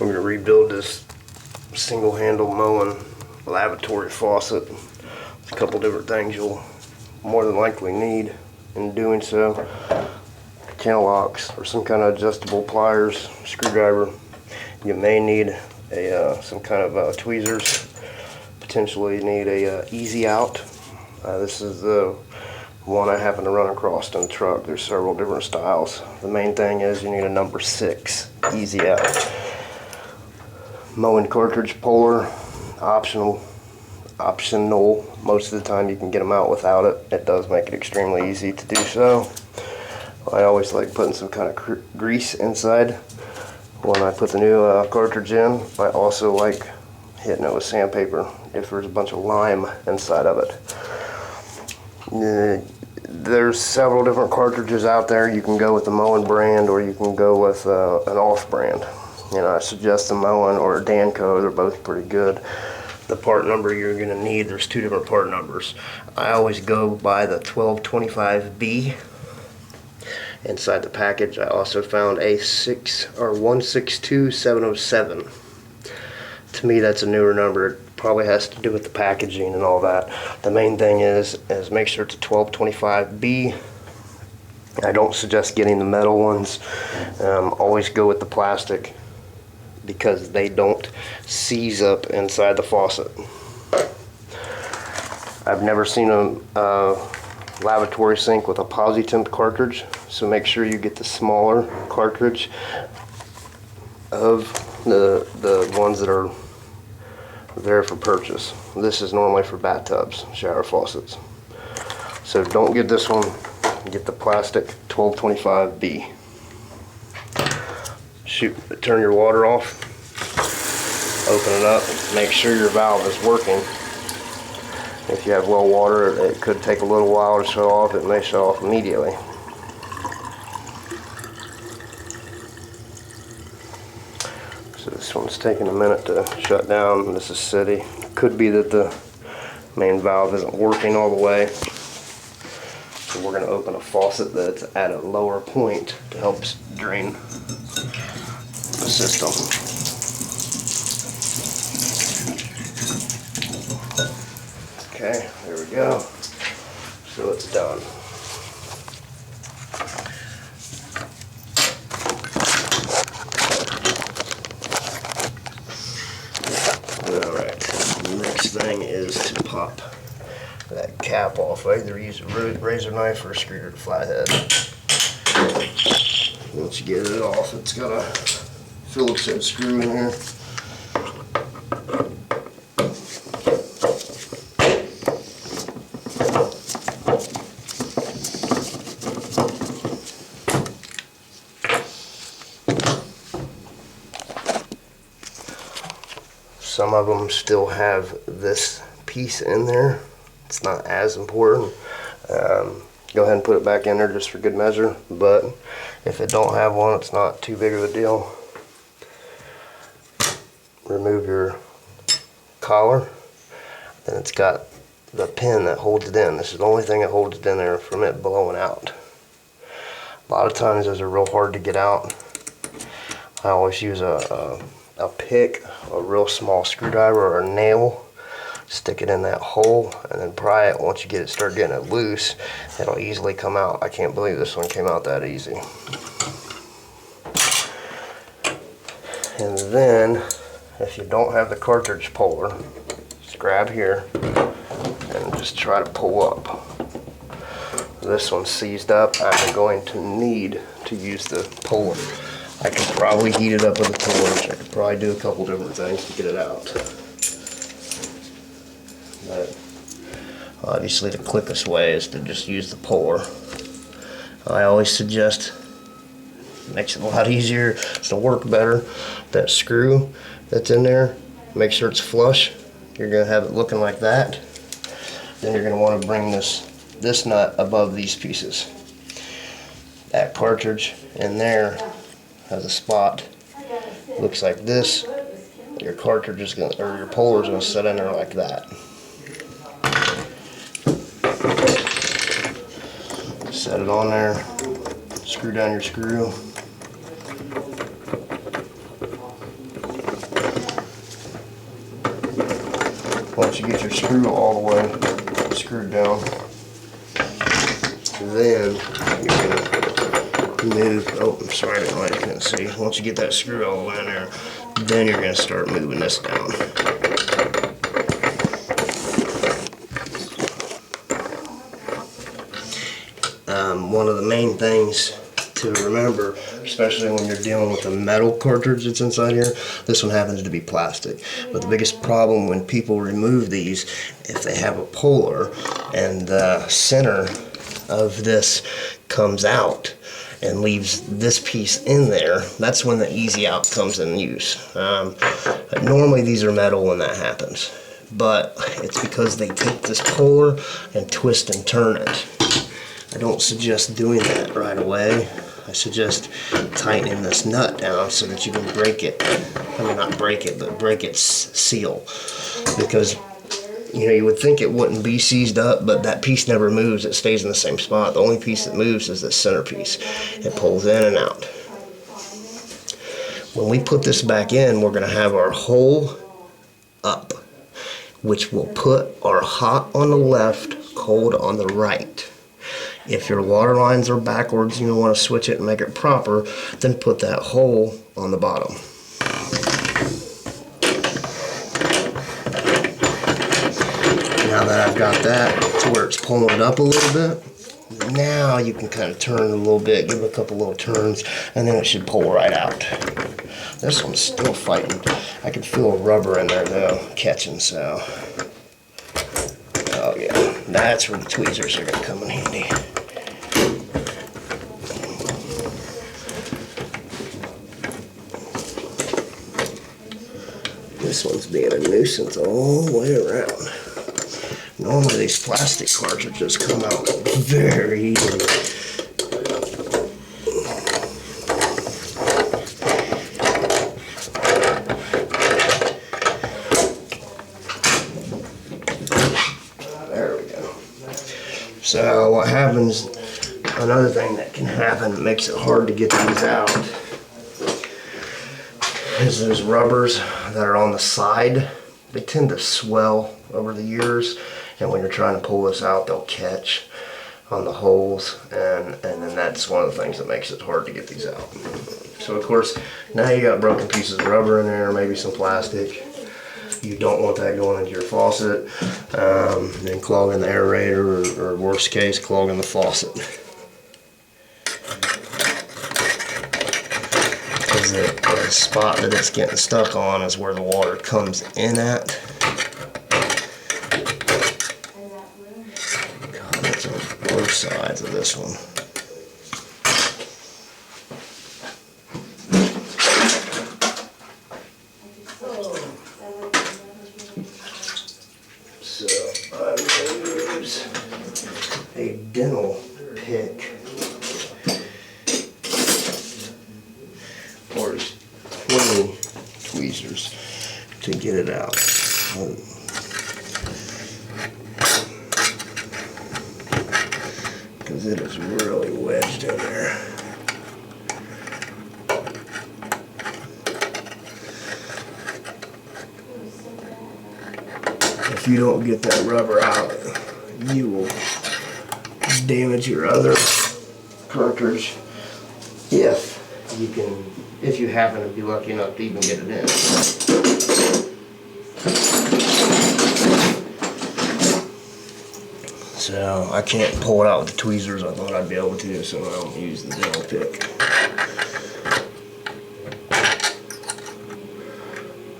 We're going to rebuild this single handle moen lavatory faucet. There's a couple different things you'll more than likely need in doing so. Channel locks or some kind of adjustable pliers, screwdriver. You may need some kind of tweezers. Potentially need a easy out. This is the one I happen to run across in the truck. There's several different styles. The main thing is you need a number 6 easy out. Moen cartridge puller, optional. Most of the time you can get them out without it. It does make it extremely easy to do so. I always like putting some kind of grease inside when I put the new cartridge in. I also like hitting it with sandpaper if there's a bunch of lime inside of it. There's several different cartridges out there. You can go with the Moen brand or you can go with an off brand. I suggest the Moen or a Danco. They're both pretty good. The part number you're going to need, there's 2 different part numbers. I always go by the 1225B. Inside the package I also found a 162707. To me that's a newer number. It probably has to do with the packaging and all that. The main thing is make sure it's a 1225B. I don't suggest getting the metal ones. Always go with the plastic because they don't seize up inside the faucet. I've never seen a lavatory sink with a posi-temp cartridge, so make sure you get the smaller cartridge of the ones that are there for purchase. This is normally for bathtubs, shower faucets. So don't get this one, get the plastic 1225B. Turn your water off, open it up, make sure your valve is working. If you have well water, it could take a little while to shut off. It may shut off immediately. So this one's taking a minute to shut down. This is city. Could be that the main valve isn't working all the way. So we're going to open a faucet that's at a lower point to help drain the system. Okay, there we go. So it's done. Alright, the next thing is to pop that cap off. I either use a razor knife or a screwdriver flathead. Once you get it off, it's got a Phillips head screw in here. Some of them still have this piece in there. It's not as important. Go ahead and put it back in there just for good measure, but if it don't have one, it's not too big of a deal. Remove your collar, then it's got the pin that holds it in. This is the only thing that holds it in there from it blowing out. A lot of times those are real hard to get out. I always use a pick, a real small screwdriver or a nail, stick it in that hole and then pry it. Once you start getting it loose, it'll easily come out. I can't believe this one came out that easy. And then if you don't have the cartridge puller, just grab here and just try to pull up. This one's seized up. I'm going to need to use the puller. I could probably heat it up with a torch. I could probably do a couple different things to get it out. But obviously the quickest way is to just use the puller. I always suggest, makes it a lot easier to work better, that screw that's in there, make sure it's flush. You're going to have it looking like that. Then you're going to want to bring this nut above these pieces. That cartridge in there has a spot, looks like this. Your cartridge is going to, or your puller is going to sit in there like that. Set it on there, screw down your screw. you get your screw all the way screwed down, then you're going to move, oh, I'm sorry, I didn't know you couldn't see. Once you get that screw all the way in there, then you're going to start moving this down. One of the main things to remember, especially when you're dealing with a metal cartridge that's inside here, this one happens to be plastic. But the biggest problem when people remove these, if they have a puller and the center of this comes out and leaves this piece in there, that's when the easy out comes in use. Normally these are metal when that happens, but it's because they take this puller and twist and turn it. I don't suggest doing that right away. I suggest tightening this nut down so that you can break it. I mean, not break it, but break its seal. Because, you know, you would think it wouldn't be seized up, but that piece never moves. It stays in the same spot. The only piece that moves is this center piece. It pulls in and out. When we put this back in, we're going to have our hole up, which will put our hot on the left, cold on the right. If your water lines are backwards, you don't want to switch it and make it proper, then put that hole on the bottom. Now that I've got that to where it's pulling it up a little bit, now you can kind of turn it a little bit, give it a couple little turns, and then it should pull right out. This one's still fighting. I can feel a rubber in there though, catching, so. Oh yeah, that's where the tweezers are gonna come in handy. This one's being a nuisance all the way around. Normally these plastic cartridges come out very easily. There we go. So what happens, another thing that can happen that makes it hard to get these out, is those rubbers that are on the side. They tend to swell over the years, and when you're trying to pull this out, they'll catch on the holes, and then that's one of the things that makes it hard to get these out. So of course, now you got broken pieces of rubber in there, maybe some plastic. You don't want that going into your faucet, then clogging the aerator, or worst case, clogging the faucet. The spot that it's getting stuck on is where the water comes in at. God, it's on both sides of this one. So I'm going to use a dental pick. Or 20 tweezers to get it out. Because it is really wedged in there. If you don't get that rubber out, you will damage your other cartridge if you happen to be lucky enough to even get it in. So I can't pull it out with the tweezers. I thought I'd be able to, so I don't use the dental pick.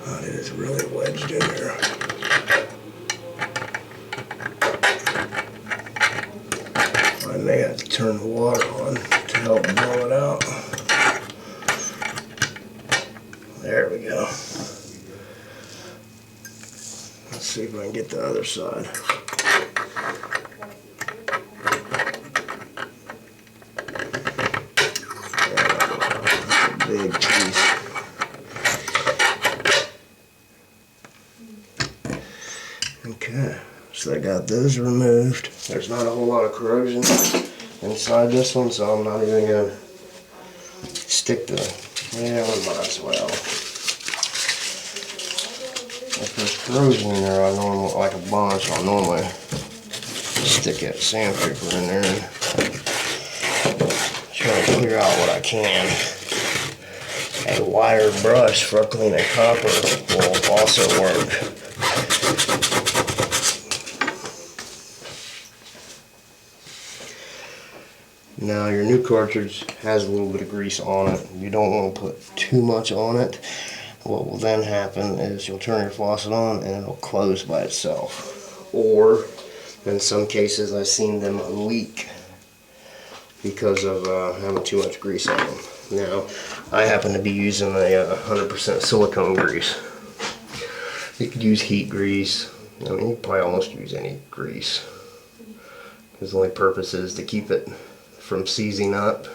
Oh, it is really wedged in there. I may have to turn the water on to help blow it out. There we go. Let's see if I can get the other side. That's a big piece. Okay, so I got those removed. There's not a whole lot of corrosion inside this one, so I'm not even going to stick the, yeah, we might as well. if there's corrosion in there, I normally, like a bunch, I'll normally stick that sandpaper in there and try to clear out what I can. A wire brush for cleaning copper will also work. Now your new cartridge has a little bit of grease on it. You don't want to put too much on it. What will then happen is you'll turn your faucet on and it'll close by itself. Or in some cases I've seen them leak because of having too much grease on them. Now I happen to be using a 100% silicone grease. You could use heat grease. I mean, you could probably almost use any grease, because the only purpose is to keep it from seizing up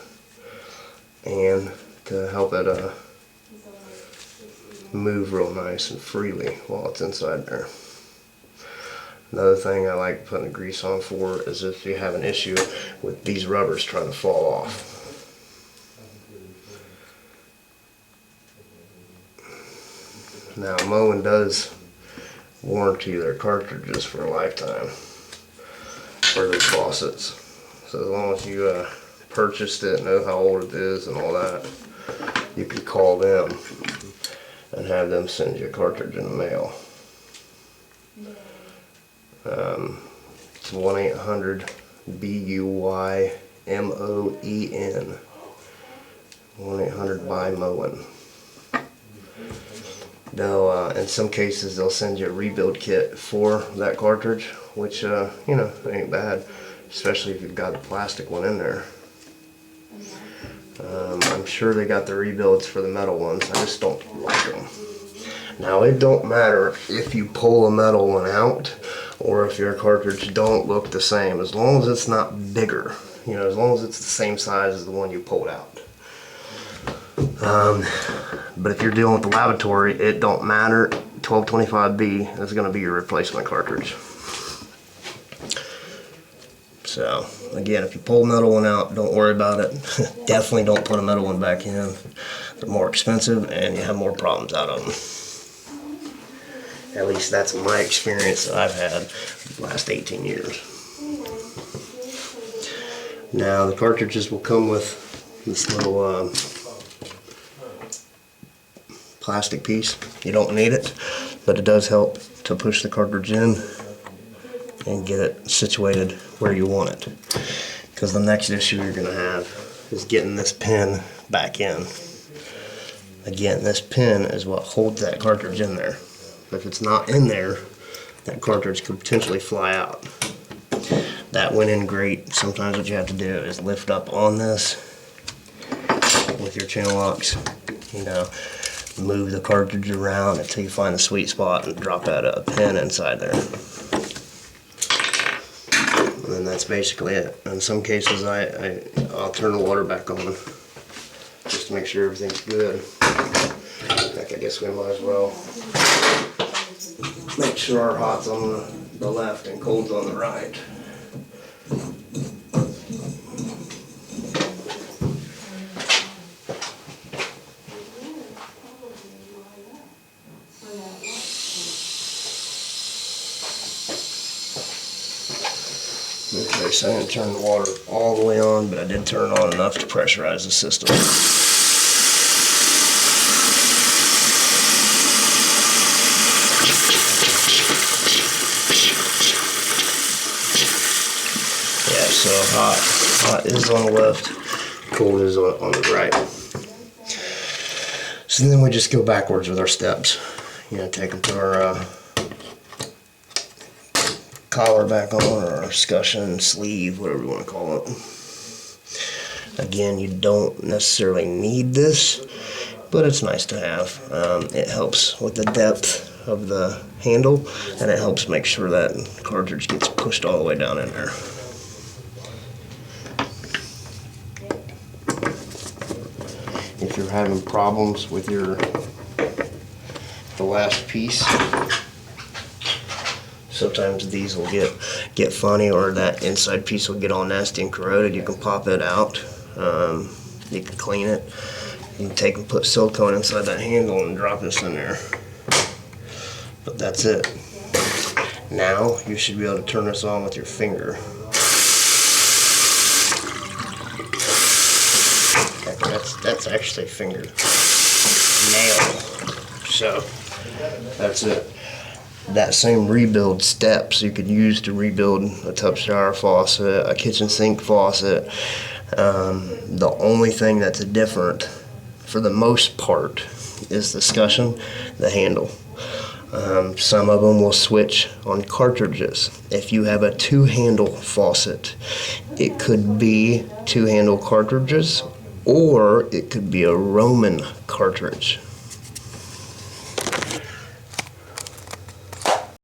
and to help it move real nice and freely while it's inside there. Another thing I like putting the grease on for is if you have an issue with these rubbers trying to fall off. Now Moen does warranty their cartridges for a lifetime for their faucets. So as long as you purchased it, know how old it is and all that, you can call them and have them send you a cartridge in the mail. It's 1-800-BUYMOEN. 1-800-BUY-MOEN. They'll, in some cases, they'll send you a rebuild kit for that cartridge, which, you know, ain't bad, especially if you've got a plastic one in there. I'm sure they got the rebuilds for the metal ones. I just don't like them. Now, it don't matter if you pull a metal one out or if your cartridge don't look the same, as long as it's not bigger. You know, as long as it's the same size as the one you pulled out. But if you're dealing with the lavatory, it don't matter. 1225B is going to be your replacement cartridge. So, again, if you pull a metal one out, don't worry about it. Definitely don't put a metal one back in. They're more expensive and you have more problems out of them. At least that's my experience that I've had the last 18 years. Now, the cartridges will come with this little plastic piece. You don't need it, but it does help to push the cartridge in and get it situated where you want it. Because the next issue you're going to have is getting this pin back in. Again, this pin is what holds that cartridge in there. If it's not in there, that cartridge could potentially fly out. That went in great. Sometimes what you have to do is lift up on this with your channel locks, you know, move the cartridge around until you find the sweet spot and drop that pin inside there. And then that's basically it. In some cases I'll turn the water back on just to make sure everything's good. Heck, I guess we might as well make sure our hot's on the left and cold's on the right. Okay, so I didn't turn the water all the way on, but I did turn it on enough to pressurize the system. Yeah, so hot is on the left, cold is on the right. So then we just go backwards with our steps. You know, take them to our collar back on, or our escutcheon, sleeve, whatever you want to call it. Again, you don't necessarily need this, but it's nice to have. It helps with the depth of the handle, and it helps make sure that cartridge gets pushed all the way down in there. If you're having problems with the last piece, sometimes these will get funny, or that inside piece will get all nasty and corroded. You can pop it out. You can clean it. You can take and put silicone inside that handle and drop this in there. But that's it. Now you should be able to turn this on with your finger. That's actually finger nail. So that's it. That same rebuild steps you could use to rebuild a tub shower faucet, a kitchen sink faucet. The only thing that's different, for the most part, is the handle. Some of them will switch on cartridges. If you have a two-handle faucet, it could be two-handle cartridges, or it could be a Roman cartridge.